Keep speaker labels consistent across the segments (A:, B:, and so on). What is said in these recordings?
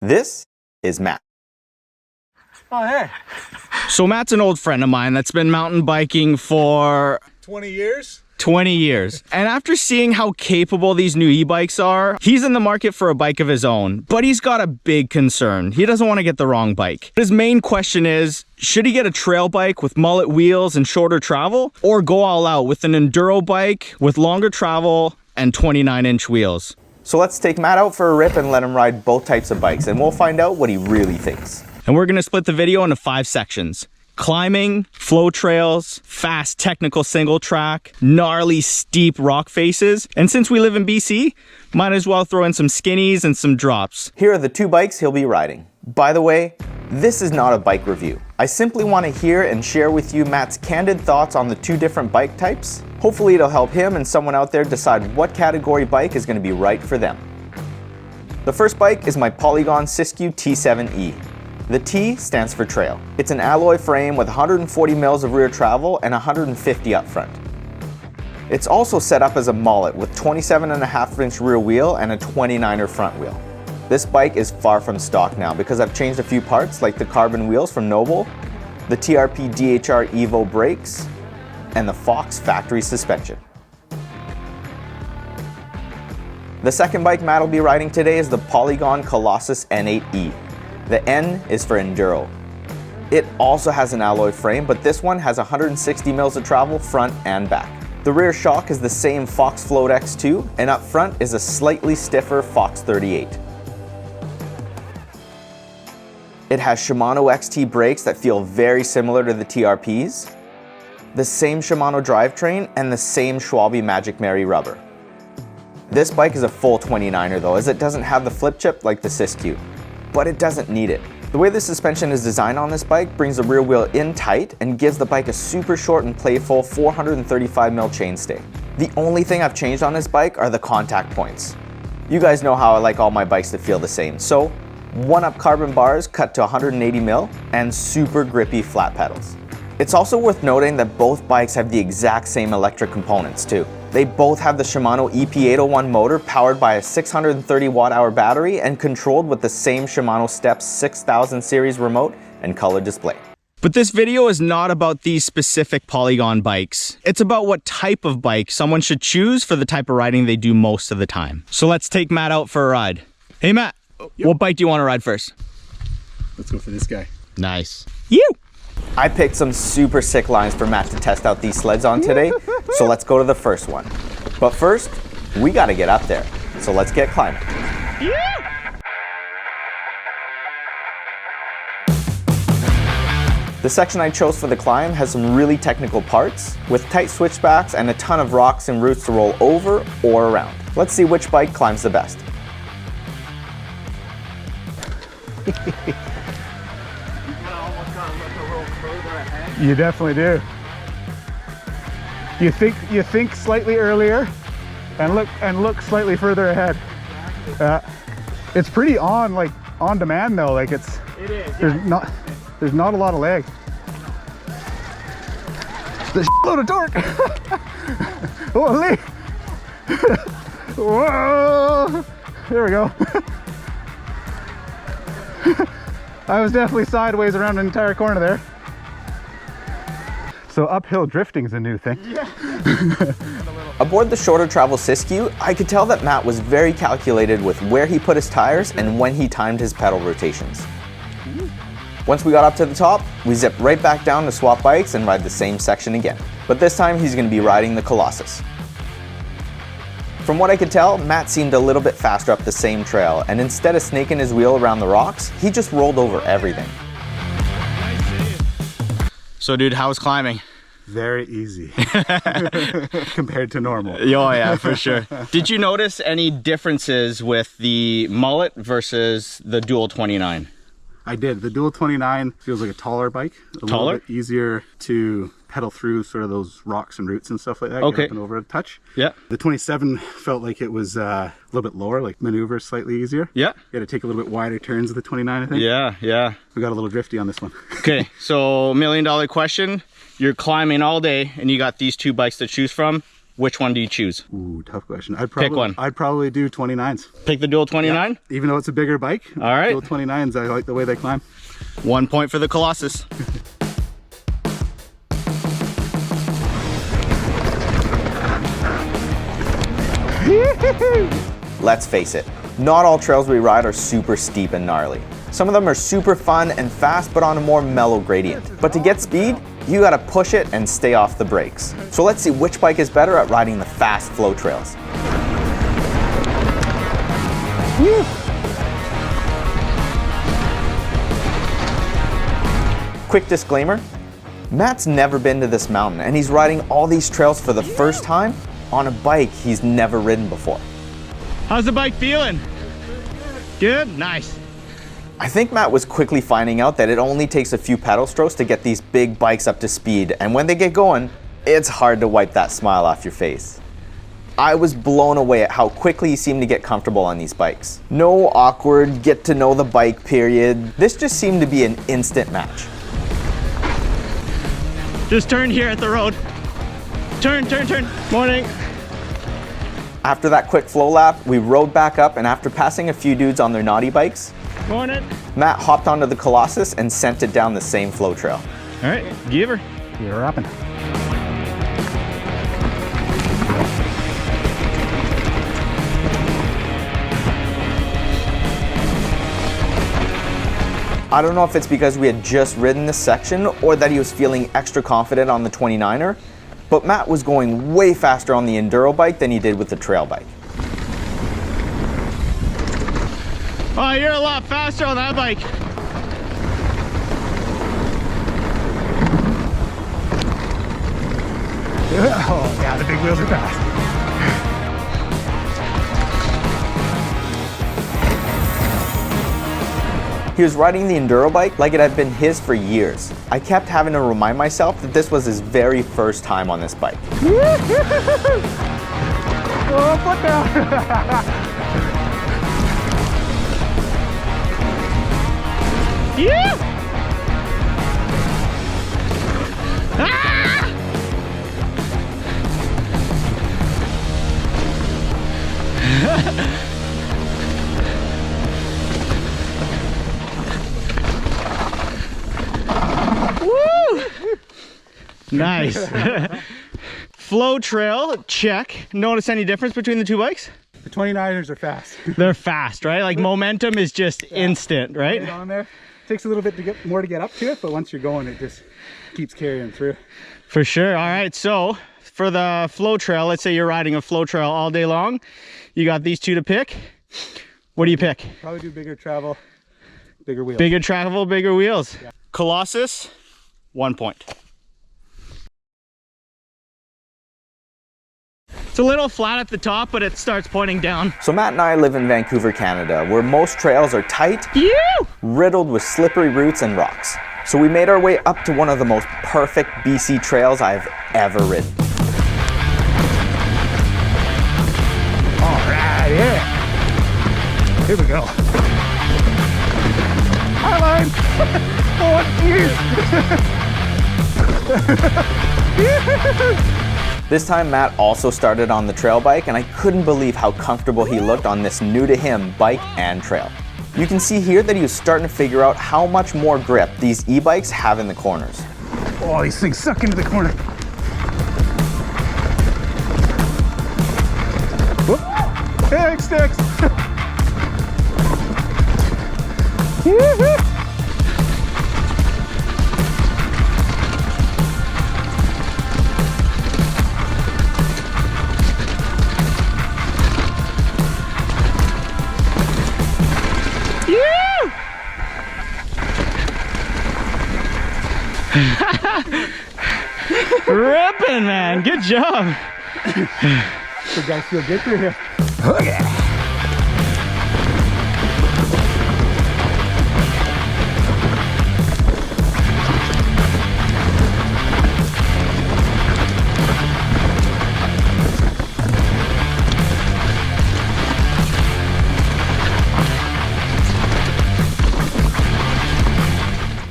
A: This is Matt.
B: Oh, hey.
C: So Matt's an old friend of mine that's been mountain biking for
B: 20 years?
C: 20 years. And after seeing how capable these new e-bikes are, he's in the market for a bike of his own, but he's got a big concern. He doesn't want to get the wrong bike. His main question is, should he get a trail bike with mullet wheels and shorter travel, or go all out with an enduro bike with longer travel and 29-inch wheels?
A: So let's take Matt out for a rip and let him ride both types of bikes, and we'll find out what he really thinks.
C: And we're going to split the video into 5 sections. Climbing, flow trails, fast technical single track, gnarly steep rock faces, and since we live in BC, might as well throw in some skinnies and some drops.
A: Here are the 2 bikes he'll be riding. By the way, this is not a bike review. I simply want to hear and share with you Matt's candid thoughts on the 2 different bike types. Hopefully it'll help him and someone out there decide what category bike is going to be right for them. The first bike is my Polygon Siskiyou T7E. The T stands for trail. It's an alloy frame with 140 mils of rear travel and 150 up front. It's also set up as a mullet with 27.5-inch rear wheel and a 29er front wheel. This bike is far from stock now because I've changed a few parts like the carbon wheels from Noble, the TRP DHR Evo brakes, and the Fox factory suspension. The second bike Matt will be riding today is the Polygon Colossus N8E. The N is for Enduro. It also has an alloy frame, but this one has 160 mils of travel front and back. The rear shock is the same Fox Float X2, and up front is a slightly stiffer Fox 38. It has Shimano XT brakes that feel very similar to the TRPs, the same Shimano drivetrain, and the same Schwalbe Magic Mary rubber. This bike is a full 29er though, as it doesn't have the flip chip like the Siskiyou. But it doesn't need it. The way the suspension is designed on this bike brings the rear wheel in tight and gives the bike a super short and playful 435mm chainstay. The only thing I've changed on this bike are the contact points. You guys know how I like all my bikes to feel the same, so 1-up carbon bars cut to 180mm and super grippy flat pedals. It's also worth noting that both bikes have the exact same electric components too. They both have the Shimano EP801 motor powered by a 630 watt-hour battery and controlled with the same Shimano Steps 6000 series remote and color display.
C: But this video is not about these specific Polygon bikes. It's about what type of bike someone should choose for the type of riding they do most of the time. So let's take Matt out for a ride. Hey Matt, What bike do you want to ride first?
B: Let's go for this guy.
C: Nice. You!
A: I picked some super sick lines for Matt to test out these sleds on today, so let's go to the first one. But first, we gotta get up there, so let's get climbing.
C: Yeah!
A: The section I chose for the climb has some really technical parts, with tight switchbacks and a ton of rocks and roots to roll over or around. Let's see which bike climbs the best.
B: You definitely do. You think slightly earlier and look slightly further ahead. It's pretty on demand though. Like it is. There's not a lot of leg. The load of torque. Holy! Whoa! There we go. I was definitely sideways around an entire corner there. So uphill drifting's a new thing. Yeah.
A: Aboard the shorter travel Siskiyou, I could tell that Matt was very calculated with where he put his tires and when he timed his pedal rotations. Once we got up to the top, we zipped right back down to swap bikes and ride the same section again. But this time he's going to be riding the Colossus. From what I could tell, Matt seemed a little bit faster up the same trail, and instead of snaking his wheel around the rocks, he just rolled over everything.
C: So dude, how's climbing?
B: Very easy compared to normal.
C: Oh yeah, for sure. Did you notice any differences with the mullet versus the dual 29?
B: I did. The dual 29 feels like a taller bike. A little bit easier to pedal through sort of those rocks and roots and stuff like that.
C: Okay.
B: Get up and over a touch.
C: Yeah.
B: The 27 felt like it was a little bit lower, like maneuver slightly easier. Yeah. You had to take a little bit wider turns of the 29, I think.
C: Yeah, yeah.
B: We got a little drifty on this one.
C: Okay, so $1 million question. You're climbing all day and you got these 2 bikes to choose from. which one do you choose?
B: Ooh, tough question.
C: Pick one.
B: I'd probably do 29s.
C: Pick the dual 29?
B: Yeah. Even though it's a bigger bike.
C: All right.
B: Dual 29s, I like the way they climb.
C: 1 point for the Colossus.
A: Let's face it, not all trails we ride are super steep and gnarly. Some of them are super fun and fast, but on a more mellow gradient. But to get speed, you gotta push it and stay off the brakes. So let's see which bike is better at riding the fast flow trails. Quick disclaimer, Matt's never been to this mountain and he's riding all these trails for the first time on a bike he's never ridden before.
C: How's the bike feeling? Good? Nice.
A: I think Matt was quickly finding out that it only takes a few pedal strokes to get these big bikes up to speed, and when they get going, it's hard to wipe that smile off your face. I was blown away at how quickly he seemed to get comfortable on these bikes. No awkward get to know the bike period. This just seemed to be an instant match.
C: Just turn here at the road. Turn, turn, turn. Morning.
A: After that quick flow lap, we rode back up, and after passing a few dudes on their naughty bikes,
C: Morning.
A: Matt hopped onto the Colossus and sent it down the same flow trail.
C: All right, give her.
B: You're rapping.
A: I don't know if it's because we had just ridden this section or that he was feeling extra confident on the 29er, but Matt was going way faster on the Enduro bike than he did with the trail bike.
C: Oh, you're a lot faster on that bike.
B: Oh yeah, the big wheels are fast.
A: He was riding the Enduro bike like it had been his for years. I kept having to remind myself that this was his very first time on this bike.
B: Oh, foot down.
C: Yeah! Ah! Woo! Nice. Flow trail, check. Notice any difference between the two bikes?
B: The 29ers are fast.
C: They're fast, right? Like momentum is just instant, right?
B: Right on there. Takes a little bit to get up to it, but once you're going, it just keeps carrying through.
C: For sure. All right, so for the flow trail, let's say you're riding a flow trail all day long, you got these two to pick. What do you pick?
B: Probably do bigger travel, bigger wheels.
C: Bigger travel, bigger wheels.
B: Yeah.
C: Colossus, 1 point. It's a little flat at the top, but it starts pointing down.
A: So Matt and I live in Vancouver, Canada, where most trails are tight, riddled with slippery roots and rocks. So we made our way up to one of the most perfect BC trails I've ever ridden.
B: All right, yeah. Here we go. Highline. Oh, geez.
A: This time Matt also started on the trail bike, and I couldn't believe how comfortable he looked on this new to him bike and trail. You can see here that he was starting to figure out how much more grip these e-bikes have in the corners.
B: Oh, these things suck into the corner. Whoop. Hey, sticks.
C: Ripping, man. Good job.
B: You guys feel good through here.
A: Oh yeah.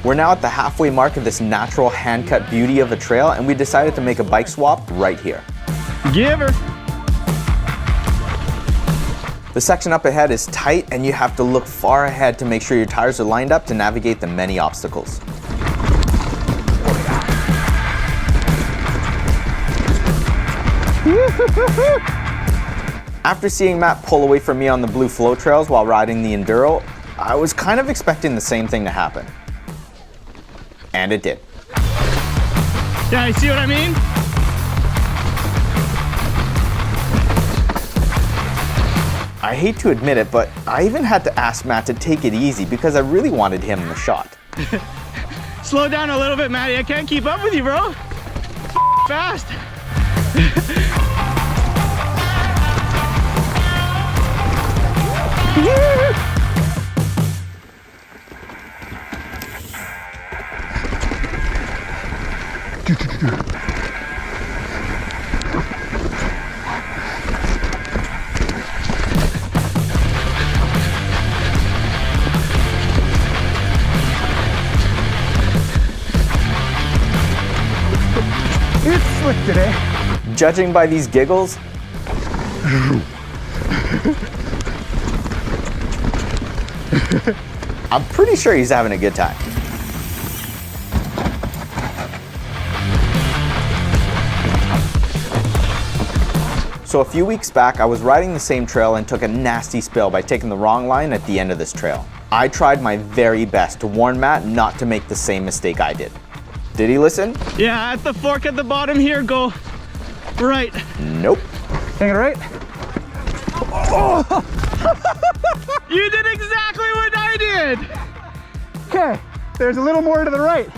A: We're now at the halfway mark of this natural hand-cut beauty of a trail, and we decided to make a bike swap right here.
C: Give her.
A: The section up ahead is tight and you have to look far ahead to make sure your tires are lined up to navigate the many obstacles. After seeing Matt pull away from me on the blue flow trails while riding the Enduro, I was kind of expecting the same thing to happen. And it did.
C: Yeah, you see what I mean?
A: I hate to admit it, but I even had to ask Matt to take it easy because I really wanted him in the shot.
C: Slow down a little bit, Matty. I can't keep up with you, bro. Fast.
B: It's slick today.
A: Judging by these giggles, I'm pretty sure he's having a good time. So a few weeks back, I was riding the same trail and took a nasty spill by taking the wrong line at the end of this trail. I tried my very best to warn Matt not to make the same mistake I did. Did he listen?
C: Yeah, at the fork at the bottom here, go right.
A: Nope.
B: Hang it right.
C: You did exactly what I did.
B: Okay, there's a little more to the right.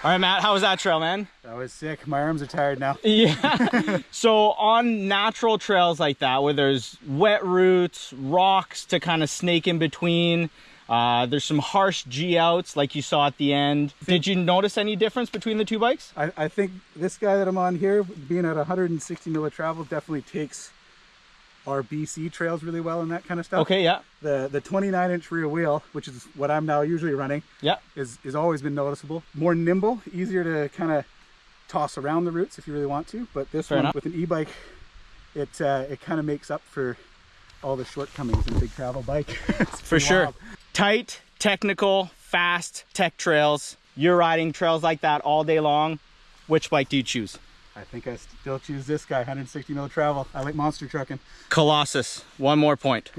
C: All right, Matt, how was that trail, man?
B: That was sick. My arms are tired now.
C: Yeah. So on natural trails like that, where there's wet roots, rocks to kind of snake in between, there's some harsh G-outs like you saw at the end. Did you notice any difference between the two bikes?
B: I think this guy that I'm on here, being at 160 mil of travel, definitely takes our BC trails really well and that kind of stuff.
C: Okay, yeah.
B: The 29-inch rear wheel, which is what I'm now usually running,
C: Yeah.
B: is always been noticeable. More nimble, easier to kind of toss around the roots if you really want to. But this
C: Fair
B: one
C: enough.
B: with an e-bike, it kind of makes up for all the shortcomings in a big travel bike. It's
C: For
B: pretty
C: sure.
B: wild.
C: Tight, technical, fast tech trails. You're riding trails like that all day long. Which bike do you choose?
B: I think I still choose this guy, 160 mil travel. I like monster trucking.
C: Colossus. One more point.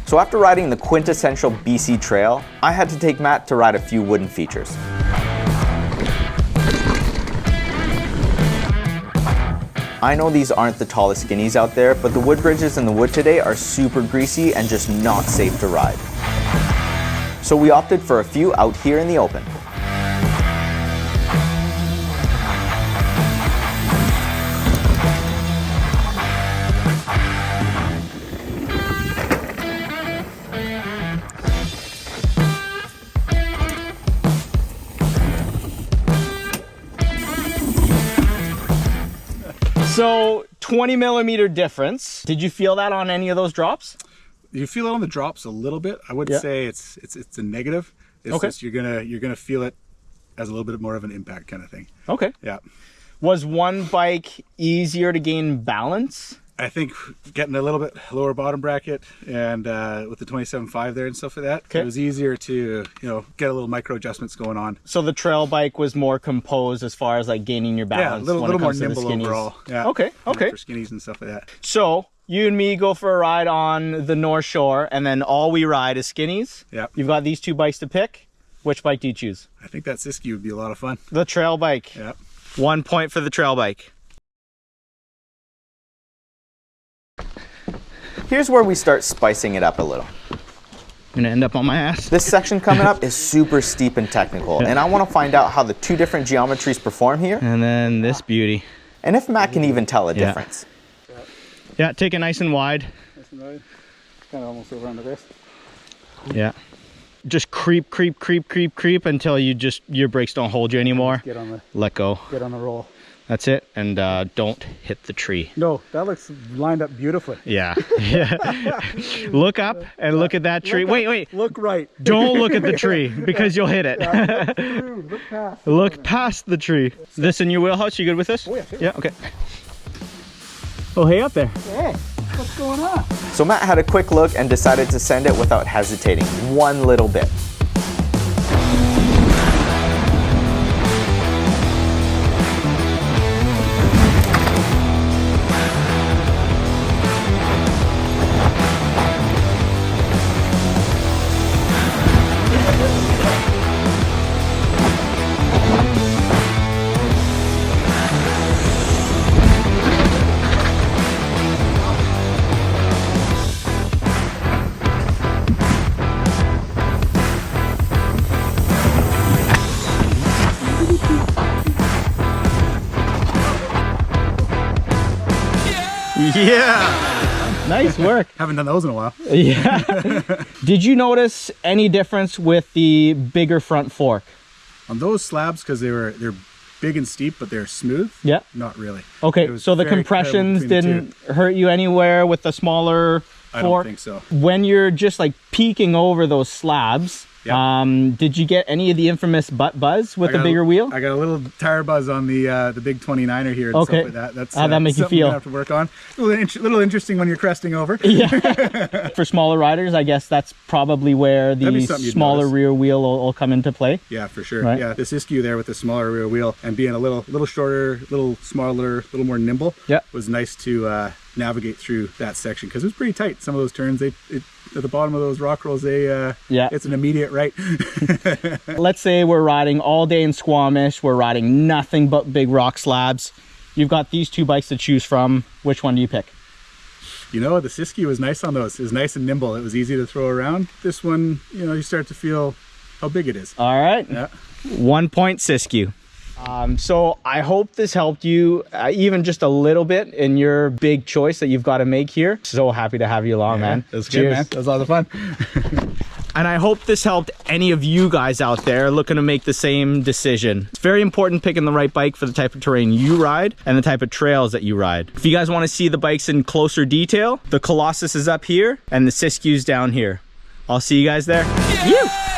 A: So after riding the quintessential BC trail, I had to take Matt to ride a few wooden features. I know these aren't the tallest Skinnies out there, but the wood bridges in the wood today are super greasy and just not safe to ride. So we opted for a few out here in the open.
C: So 20 millimeter difference. Did you feel that on any of those drops?
B: You feel it on the drops a little bit. I wouldn't say it's a negative. It's
C: Okay.
B: just you're gonna feel it as a little bit more of an impact kind of thing.
C: Okay.
B: Yeah.
C: Was one bike easier to gain balance?
B: I think getting a little bit lower bottom bracket and with the 27.5 there and stuff like that,
C: Okay.
B: it was easier to get a little micro adjustments going on.
C: So the trail bike was more composed as far as like gaining your
B: Yeah, a
C: balance.
B: little
C: when it
B: more
C: comes to the
B: nimble
C: Skinnies.
B: overall. Yeah.
C: Okay. Okay.
B: For skinnies and stuff like that.
C: So you and me go for a ride on the North Shore, and then all we ride is Skinnies.
B: Yeah.
C: You've got these two bikes to pick. Which bike do you choose?
B: I think that Siskiyou would be a lot of fun.
C: The trail bike.
B: Yeah.
C: 1 point for the trail bike.
A: Here's where we start spicing it up a little.
C: I'm gonna end up on my ass.
A: This section coming up is super steep and technical, and I want to find out how the two different geometries perform here,
C: And then this beauty.
A: and if Matt can even tell a
C: Yeah.
A: difference.
C: Yeah, take it nice and wide.
B: Kind of almost over onto this.
C: Yeah. Just creep, creep, creep, creep, creep until your brakes don't hold you anymore.
B: Get on
C: Let go.
B: the roll.
C: That's it. And don't hit the tree.
B: No, that looks lined up beautifully.
C: Yeah. Look up and look at that tree. Wait.
B: Look right.
C: Don't look at the tree because you'll hit it.
B: Look past.
C: Look past the tree. This in your wheelhouse? You good with this?
B: Oh, yeah, sure.
C: Yeah, okay. Oh, hey up there.
B: Hey, what's going on?
A: So Matt had a quick look and decided to send it without hesitating, one little bit.
C: Yeah. Nice work.
B: Haven't done those in a while.
C: Yeah. Did you notice any difference with the bigger front fork?
B: On those slabs, because they're big and steep, but they're smooth.
C: Yeah.
B: Not really.
C: Okay, so the compressions didn't hurt you anywhere with the smaller fork?
B: I don't think so.
C: When you're just like peeking over those slabs, did you get any of the infamous butt buzz with the bigger wheel?
B: I got a little tire buzz on the big 29er here and stuff like that. That's
C: how'd that make you feel?
B: I have to work on. A little interesting when you're cresting over.
C: Yeah. For smaller riders, I guess that's probably where the smaller rear wheel will come into play.
B: Yeah, for sure.
C: Right?
B: Yeah, this Iskew there with the smaller rear wheel and being a little shorter, little smaller, a little more nimble. Yeah, was nice to navigate through that section because it was pretty tight. Some of those turns, at the bottom of those rock rolls, it's an immediate right.
C: Let's say we're riding all day in Squamish, we're riding nothing but big rock slabs. You've got these two bikes to choose from. Which one do you pick?
B: You know, the Siskiyou was nice on those. It was nice and nimble. It was easy to throw around. This one, you start to feel how big it is.
C: All right.
B: Yeah.
C: 1 point Siskiyou. So I hope this helped you even just a little bit in your big choice that you've got to make here. So happy to have you along, man.
B: It was good, man. That was a lot of fun.
C: And I hope this helped any of you guys out there looking to make the same decision. It's very important picking the right bike for the type of terrain you ride and the type of trails that you ride. If you guys want to see the bikes in closer detail, the Colossus is up here and the Siskiyou's down here. I'll see you guys there. Yeah.